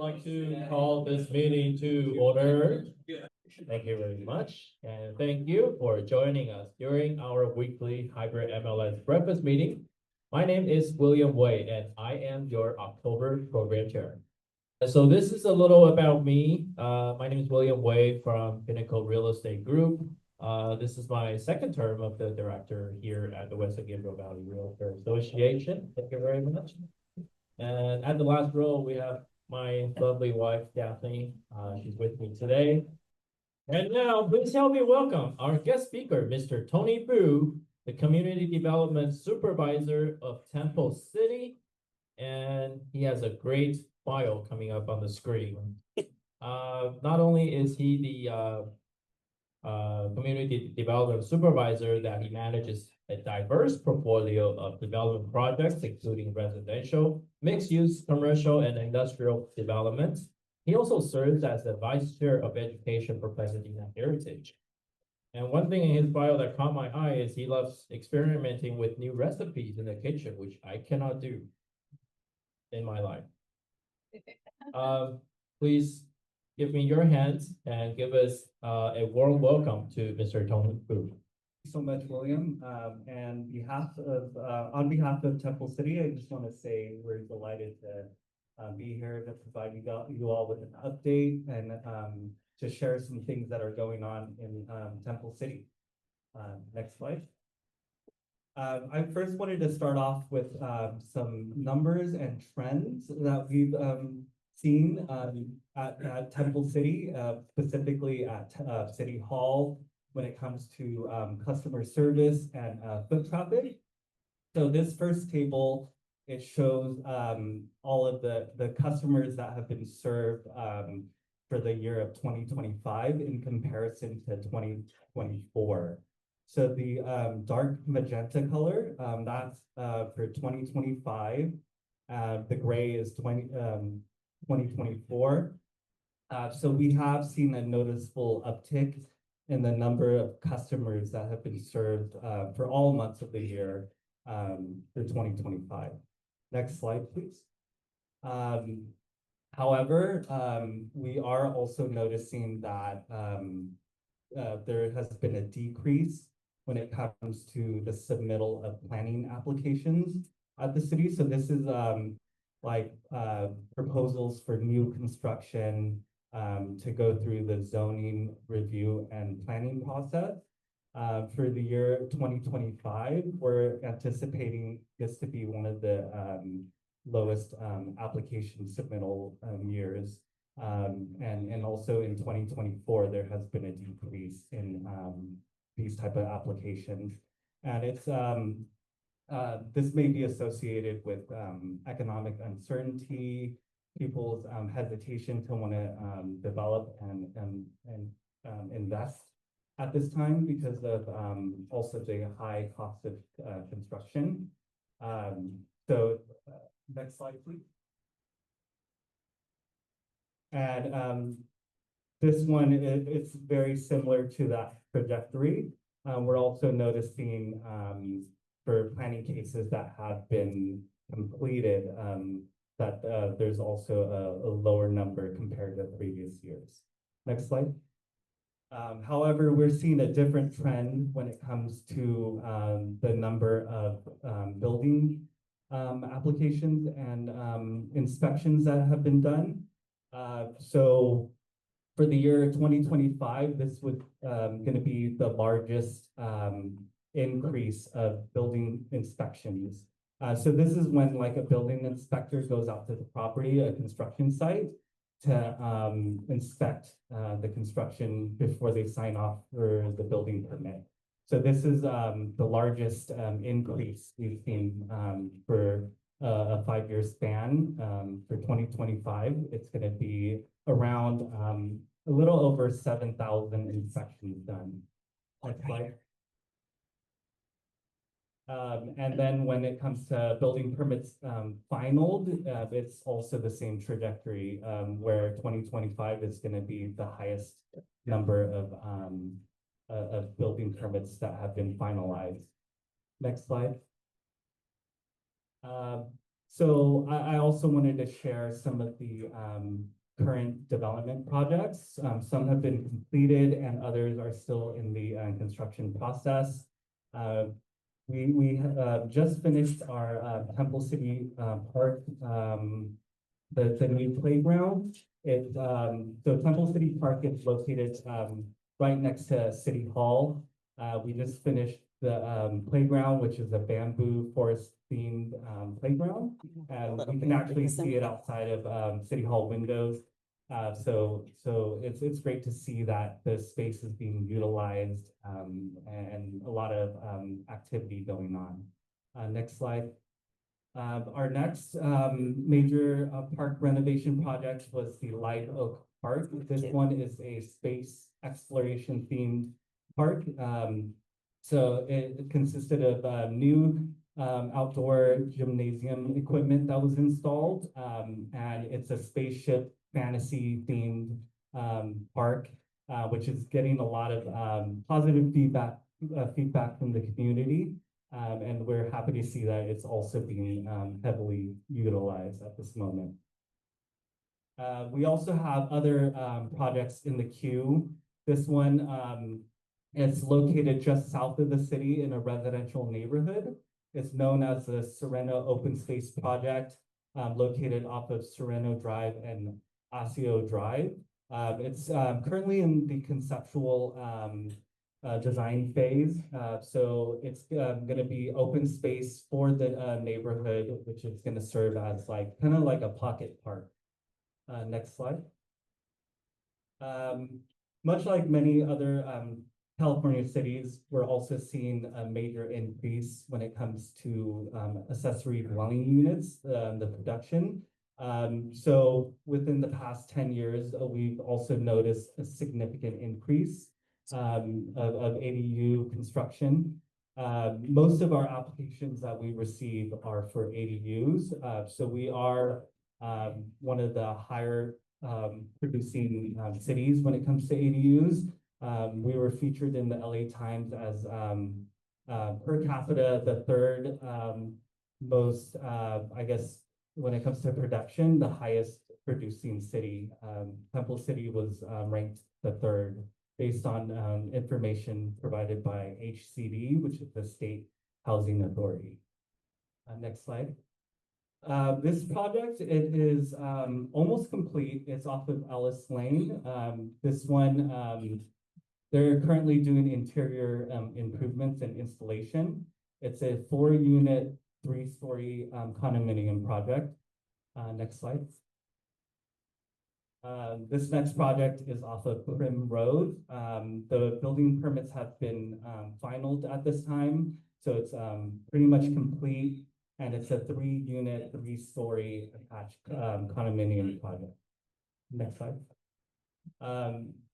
like to call this meeting to order. Thank you very much, and thank you for joining us during our weekly hybrid MLS breakfast meeting. My name is William Wei, and I am your October program chair. So this is a little about me. My name is William Wei from Pinnacle Real Estate Group. This is my second term of the director here at the Western Gabriel Valley Realtor Association. Thank you very much. And at the last row, we have my lovely wife, Daphne. She's with me today. And now, please help me welcome our guest speaker, Mr. Tony Boo, the Community Development Supervisor of Temple City. And he has a great bio coming up on the screen. Not only is he the Community Development Supervisor, that he manages a diverse portfolio of development projects, including residential, mixed-use, commercial, and industrial developments. He also serves as the Vice Chair of Education for Pasadena Heritage. And one thing in his bio that caught my eye is he loves experimenting with new recipes in the kitchen, which I cannot do in my life. Please give me your hands and give us a warm welcome to Mr. Tony Boo. Thank you so much, William. And on behalf of Temple City, I just want to say we're delighted to be here to provide you all with an update and to share some things that are going on in Temple City. Next slide. I first wanted to start off with some numbers and trends that we've seen at Temple City, specifically at City Hall when it comes to customer service and foot traffic. So this first table, it shows all of the customers that have been served for the year of 2025 in comparison to 2024. So the dark magenta color, that's for 2025. The gray is 2024. So we have seen a noticeable uptick in the number of customers that have been served for all months of the year for 2025. Next slide, please. However, we are also noticing that there has been a decrease when it comes to the submittal of planning applications at the city. So this is proposals for new construction to go through the zoning review and planning process. For the year 2025, we're anticipating this to be one of the lowest application submittal years. And also in 2024, there has been a decrease in these type of applications. And it's this may be associated with economic uncertainty, people's hesitation to want to develop and invest at this time because of also the high cost of construction. So next slide, please. And this one, it's very similar to that trajectory. We're also noticing for planning cases that have been completed, that there's also a lower number compared to previous years. Next slide. However, we're seeing a different trend when it comes to the number of building applications and inspections that have been done. So for the year 2025, this was going to be the largest increase of building inspections. So this is when like a building inspector goes out to the property, a construction site, to inspect the construction before they sign off for the building permit. So this is the largest increase we've seen for a 5-year span. For 2025, it's going to be around a little over 7,000 inspections done. Next slide. And then when it comes to building permits finalized, it's also the same trajectory where 2025 is going to be the highest number of building permits that have been finalized. Next slide. So I also wanted to share some of the current development projects. Some have been completed and others are still in the construction process. We just finished our Temple City Park, the new playground. So Temple City Park is located right next to City Hall. We just finished the playground, which is a bamboo forest themed playground. And we can actually see it outside of City Hall windows. So it's great to see that the space is being utilized and a lot of activity going on. Next slide. Our next major park renovation project was the Live Oak Park. This one is a space exploration themed park. So it consisted of new outdoor gymnasium equipment that was installed. And it's a spaceship fantasy themed park, which is getting a lot of positive feedback from the community. And we're happy to see that it's also being heavily utilized at this moment. We also have other projects in the queue. This one is located just south of the city in a residential neighborhood. It's known as the Sereno Open Space Project, located off of Sereno Drive and Osseo Drive. It's currently in the conceptual design phase. So it's going to be open space for the neighborhood, which is going to serve as like kind of like a pocket park. Next slide. Much like many other California cities, we're also seeing a major increase when it comes to accessory dwelling units, the production. So within the past 10 years, we've also noticed a significant increase of ADU construction. Most of our applications that we receive are for ADUs. So we are one of the higher producing cities when it comes to ADUs. We were featured in the LA Times as per capita, the third most, I guess, when it comes to production, the highest producing city. Temple City was ranked the third based on information provided by HCD, which is the State Housing Authority. Next slide. This project, it is almost complete. It's off of Ellis Lane. This one, they're currently doing interior improvements and installation. It's a 4-unit, 3-story condominium project. Next slide. This next project is off of Prim Road. The building permits have been finalized at this time, so it's pretty much complete, and it's a 3-unit, 3-story attached condominium project. Next slide.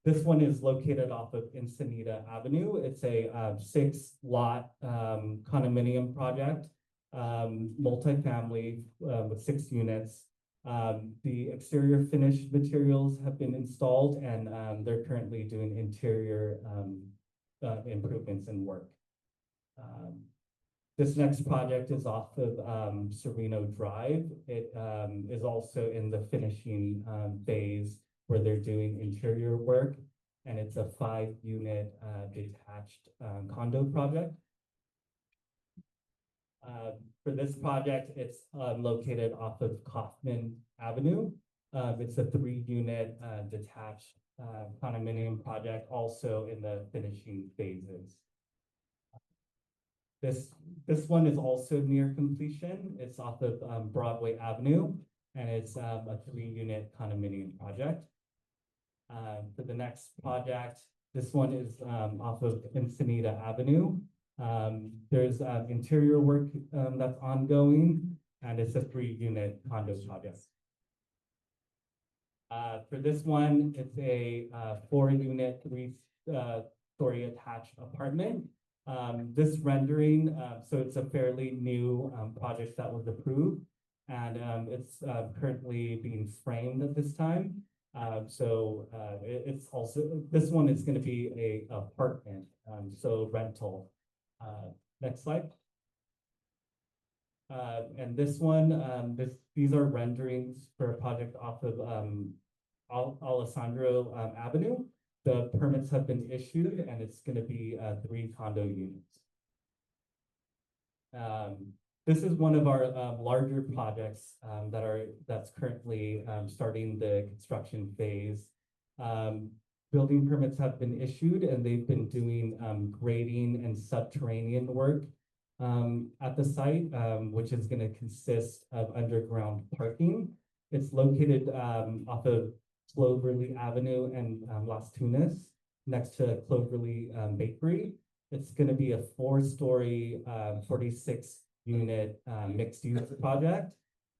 This one is located off of Encinita Avenue. It's a 6-lot condominium project, multifamily with 6 units. The exterior finish materials have been installed, and they're currently doing interior improvements and work. This next project is off of Sereno Drive. It is also in the finishing phase where they're doing interior work, and it's a 5-unit detached condo project. For this project, it's located off of Kaufman Avenue. It's a 3-unit detached condominium project, also in the finishing phases. This one is also near completion. It's off of Broadway Avenue, and it's a 3-unit condominium project. For the next project, this one is off of Encinita Avenue. There's interior work that's ongoing, and it's a 3-unit condo project. For this one, it's a 4-unit, 3-story attached apartment. This rendering, so it's a fairly new project that was approved, and it's currently being framed at this time. It's also, this one is going to be a apartment, so rental. Next slide. And this one, these are renderings for a project off of Alessandro Avenue. The permits have been issued and it's gonna be 3 condo units. This is one of our larger projects that's currently starting the construction phase. Building permits have been issued and they've been doing grading and subterranean work at the site, which is going to consist of underground parking. It's located off of Cloverly Avenue and Las Tunas, next to Cloverly Bakery. It's going to be a 4-story, 46-unit mixed-use project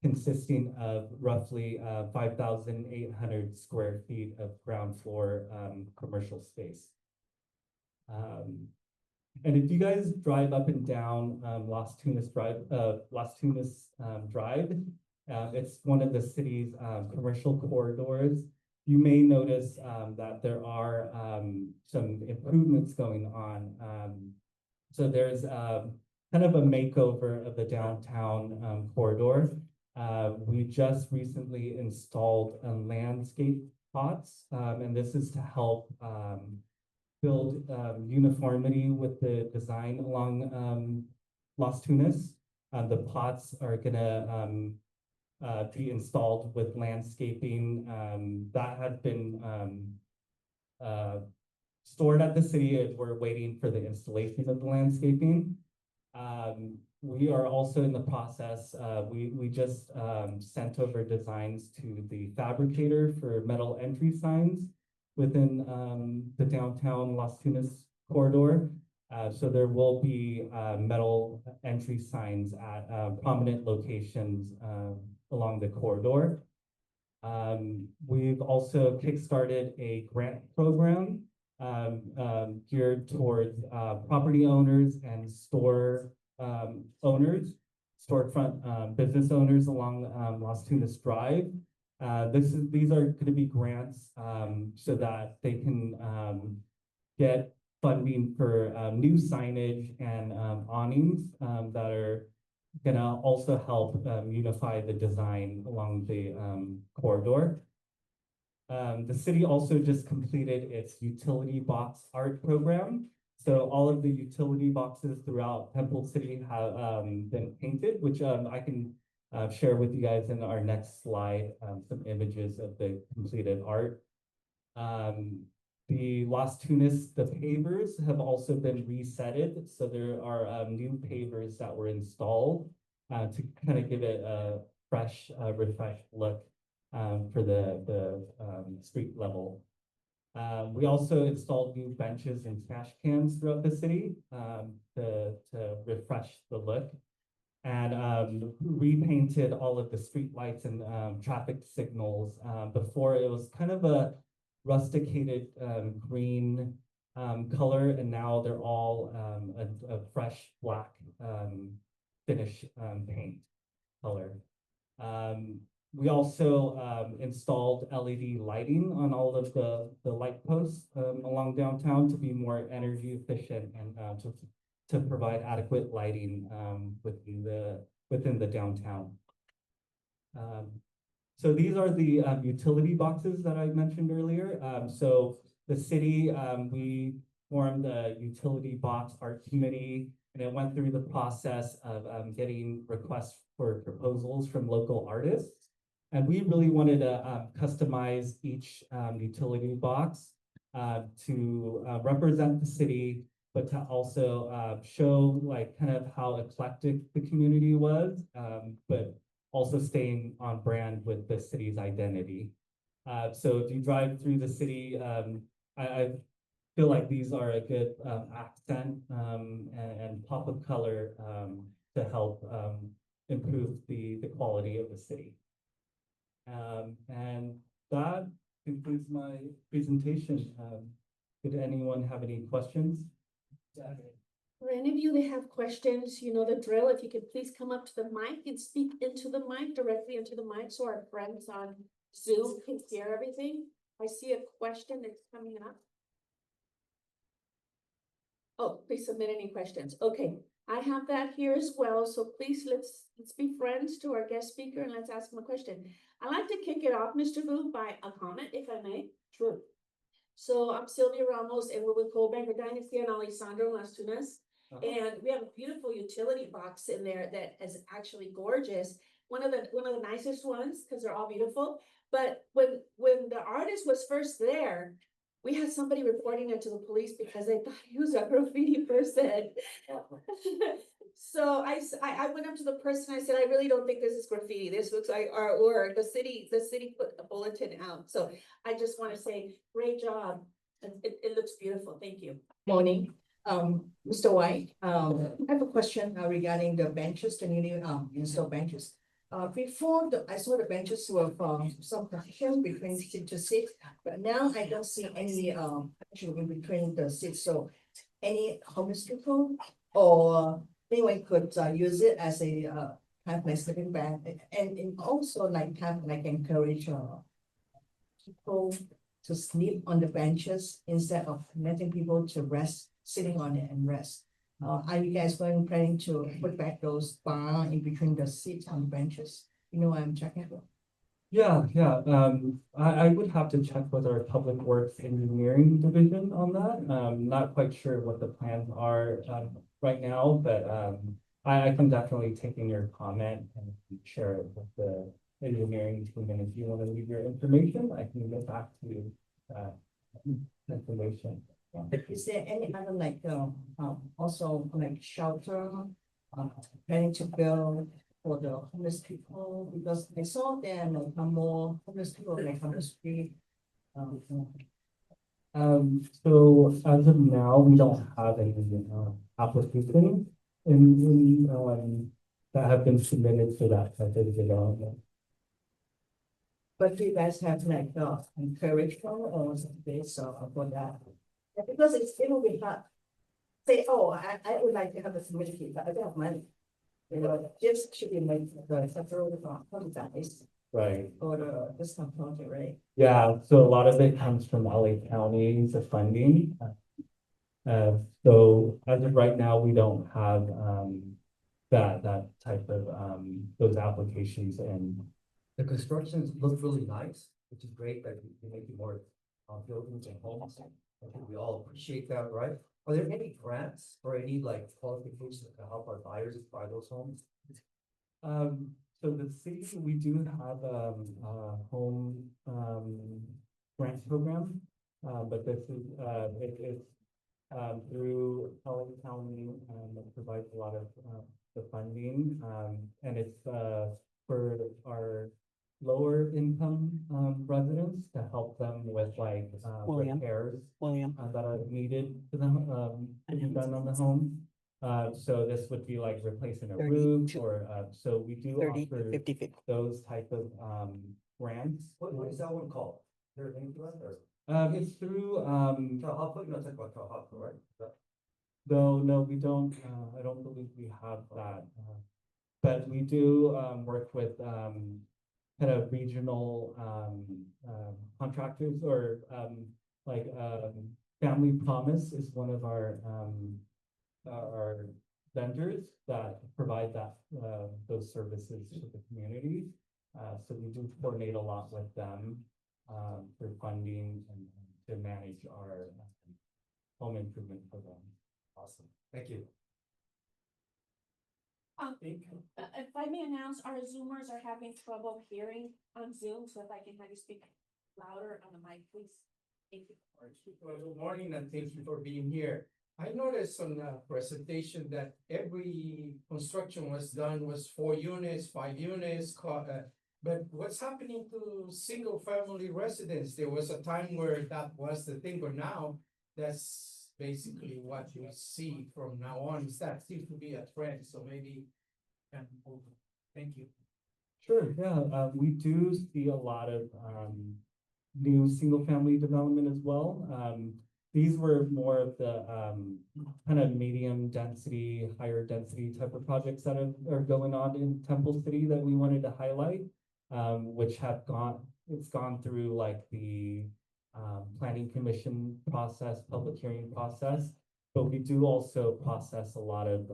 consisting of roughly 5,800 square feet of ground floor commercial space. And if you guys drive up and down Las Tunas Drive, it's one of the city's commercial corridors. You may notice that there are some improvements going on. So there's kind of a makeover of the downtown corridor. We just recently installed landscape pots, and this is to help build uniformity with the design along Las Tunas. The pots are gonna be installed with landscaping that had been stored at the city as we're waiting for the installation of the landscaping. We are also in the process, we just sent over designs to the fabricator for metal entry signs within the downtown Las Tunas corridor. So there will be metal entry signs at prominent locations along the corridor. We've also kickstarted a grant program geared towards property owners and store owners, storefront business owners along Las Tunas Drive. These are going to be grants so that they can get funding for new signage and awnings that are gonna also help unify the design along the corridor. The city also just completed its utility box art program. So all of the utility boxes throughout Temple City have been painted, which I can share with you guys in our next slide, some images of the completed art. The Las Tunas, the pavers have also been resetted. So there are new pavers that were installed to kind of give it a fresh, refreshed look for the street level. We also installed new benches and trash cans throughout the city to refresh the look, and repainted all of the street lights and traffic signals. Before it was kind of a rusticated green color, and now they're all a fresh black finish paint color. We also installed LED lighting on all of the light posts along downtown to be more energy efficient and to provide adequate lighting within the downtown. So these are the utility boxes that I mentioned earlier. So the city, we formed a utility box art committee, and it went through the process of getting requests for proposals from local artists. And we really wanted to customize each utility box to represent the city, but to also show like kind of how eclectic the community was, but also staying on brand with the city's identity. So if you drive through the city, I feel like these are a good accent and pop of color to help improve the quality of the city. And that concludes my presentation. Did anyone have any questions? For any of you that have questions, you know the drill. If you could please come up to the mic and speak into the mic, directly into the mic, so our friends on Zoom can hear everything. I see a question that's coming up. Oh, please submit any questions. Okay, I have that here as well, so please let's be friends to our guest speaker and let's ask him a question. I'd like to kick it off, Mr. Vu, by a comment, if I may. Sure. So I'm Sylvia Ramos and we're with Co-Banker Dynasty and Alessandro Las Tunas. Uh-huh. And we have a beautiful utility box in there that is actually gorgeous. One of the nicest ones, because they're all beautiful. But when the artist was first there, we had somebody reporting it to the police because they thought he was a graffiti person. So I went up to the person, I said, I really don't think this is graffiti. This looks like artwork. The city put a bulletin out. So I just want to say, great job. It looks beautiful. Thank you. Morning, Mr. White, I have a question regarding the benches, the newly installed benches. Before I saw the benches were from some partition between seat to seat, but now I don't see any partition in between the seats, so any homeless people or anyone could use it as a kind of like sleeping bag, and also like kind of like encourage people to sleep on the benches instead of letting people to rest, sitting on it and rest. Are you guys planning to put back those bar in between the seats on the benches? You know what I'm checking about? Yeah, I would have to check with our Public Works Engineering Division on that. Not quite sure what the plans are, right now, but, I can definitely take in your comment and share it with the engineering team, and if you want to leave your information, I can get back to you, information. Is there any other like, also like shelter, planning to build for the homeless people? Because I saw there like more homeless people like on the street. So as of now, we don't have any, applications that have been submitted for that type of development. But do you guys have like, encouragement or something, so for that? Yeah, because it will be hard. Say, oh, I would like to have a community, but I don't have money. You know, this should be made the several guys Right. or this project, right? Yeah, so a lot of it comes from LA County, the funding. So as of right now, we don't have, that type of, those applications and. The constructions look really nice, which is great that you make it more buildings and homes. I think we all appreciate that, right? Are there any grants or any like qualifications to help our buyers buy those homes? So the city, we do have, a home, grant program. But this is, it's, through LA County, that provides a lot of, the funding, and it's, for our lower income, residents to help them with like, repairs. That are needed to them, to be done on the home. So this would be like replacing a roof or, so we do offer those type of, grants. What is that one called? Is there a name to that or? It's through, You're not talking about Tahoe, right? no, we don't, I don't believe we have that. But we do, work with, kind of regional, contractors or, like, Family Promise is one of our vendors that provide that, those services to the community. So we do coordinate a lot with them, for funding and to manage our home improvement program. Awesome, thank you. If I may announce, our Zoomers are having trouble hearing on Zoom, so if I can have you speak louder on the mic, please. Thank you. Good morning and thank you for being here. I noticed on the presentation that every construction was done was 4 units, 5 units, but what's happening to single family residents? There was a time where that was the thing, but now that's basically what you see from now on. That seems to be a trend, so maybe. Thank you. Sure, yeah, we do see a lot of, new single family development as well. These were more of the, kind of medium density, higher density type of projects that are going on in Temple City that we wanted to highlight. Which it's gone through like the, planning commission process, public hearing process. But we do also process a lot of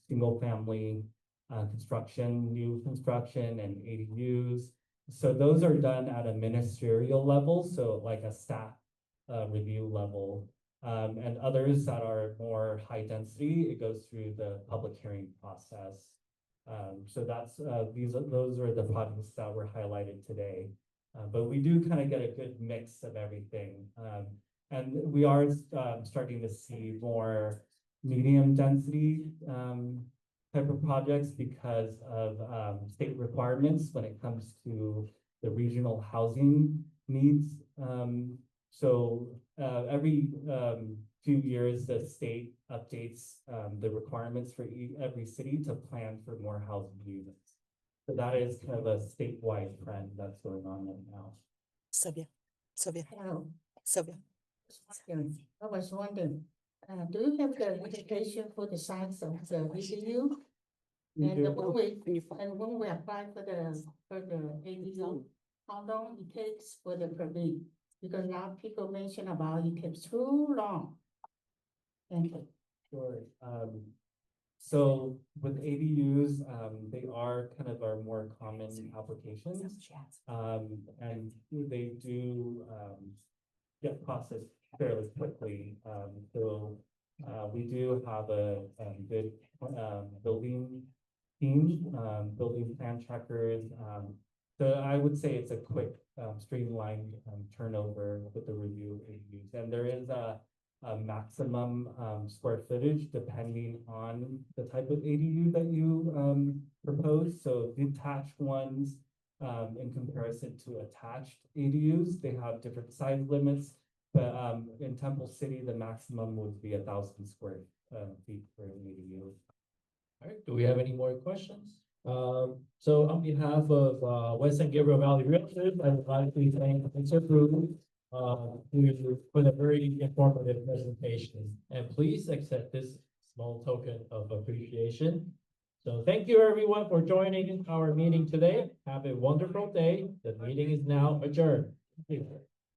single family construction, new construction and ADUs. So those are done at a ministerial level, so like a staff review level. And others that are more high density, it goes through the public hearing process. So that's those are the projects that were highlighted today. But we do kind of get a good mix of everything. And we are starting to see more medium density type of projects because of state requirements when it comes to the regional housing needs. So every few years, the state updates the requirements for every city to plan for more housing units. So that is kind of a statewide trend that's going on right now. Sylvia, Sylvia, Hello. Sylvia. I was wondering, do you have the indication for the size of the VCU? And when we apply for the ADU, how long it takes for the permit? Because now people mention about it takes too long. Thank you. Sure. So with ADUs, they are kind of our more common applications. And they do get processed fairly quickly. So we do have a good building team, building plan checkers. So I would say it's a quick streamlined turnover with the review of ADUs. And there is a maximum square footage depending on the type of ADU that you propose. So detached ones in comparison to attached ADUs, they have different size limits. But in Temple City, the maximum would be 1,000 square feet for an ADU. All right, do we have any more questions? So on behalf of West San Gabriel Valley Realtors, I would like to thank Mr. Bruce for the very informative presentation. And please accept this small token of appreciation. So thank you everyone for joining our meeting today. Have a wonderful day. The meeting is now adjourned. Thank you.